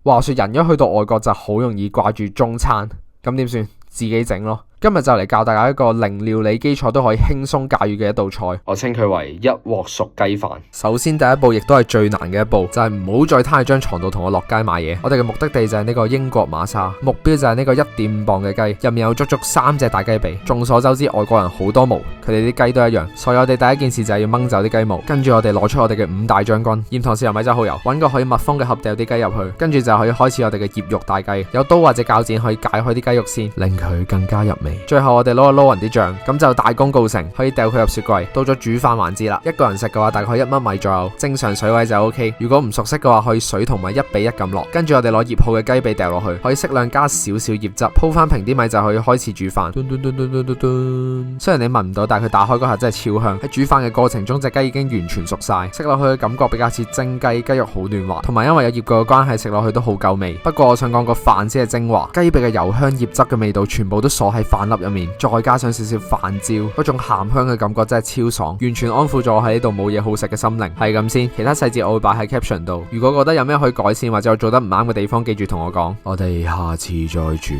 話說人一去到外國就好容易掛住中餐，咁點算？自己整咯。今日就嚟教大家一個零料理基礎都可以輕鬆駕馭嘅一道菜，我稱佢為一鑊熟雞飯。首先第一步亦都係最難嘅一步，就係唔好再攤喺張床度同我落街買嘢。我哋嘅目的地就係呢個英國瑪莎，目標就係呢個1.5磅嘅雞，入面有足足3隻大雞髀。眾所周知外國人好多毛，佢哋啲雞都一樣，所以我哋第一件事就係要掹走啲雞毛，跟住我哋攞出我哋嘅5大將軍，鹽糖豉油米酒蠔油，揾個可以密封嘅盒掉啲雞入去，跟住就可以開始我哋嘅醃肉大雞。有刀或者鉸剪可以解開啲雞肉先，令佢更加入味。最後我哋撈勻啲醬，咁就大功告成，可以掉佢入雪櫃。到咗煮飯環節啦，一個人食嘅話大概1粒米左右，正常水位就 OK。如果唔熟悉嘅話，可以水同米1比1咁落。跟住我哋攞醃好嘅雞髀掉落去，可以適量加少少醃汁，鋪翻平啲米就可以開始煮飯。雖然你聞唔到，但係佢打開嗰下真係超香。喺煮飯嘅過程中，隻雞已經完全熟晒，食落去嘅感覺比較似蒸雞，雞肉好嫩滑，同埋因為有醃過嘅關係，食落去都好夠味。不過我想講個飯先係精華，雞髀嘅油香醃汁嘅味道全部都鎖喺飯粒入面，再加上少少飯焦，嗰種鹹香嘅感覺真係超爽，完全安撫咗我喺呢度冇嘢好食嘅心靈。係咁先，其他細節我會擺喺 caption 度。如果覺得有咩可以改善或者我做得唔啱嘅地方，記住同我講。我哋下次再煮。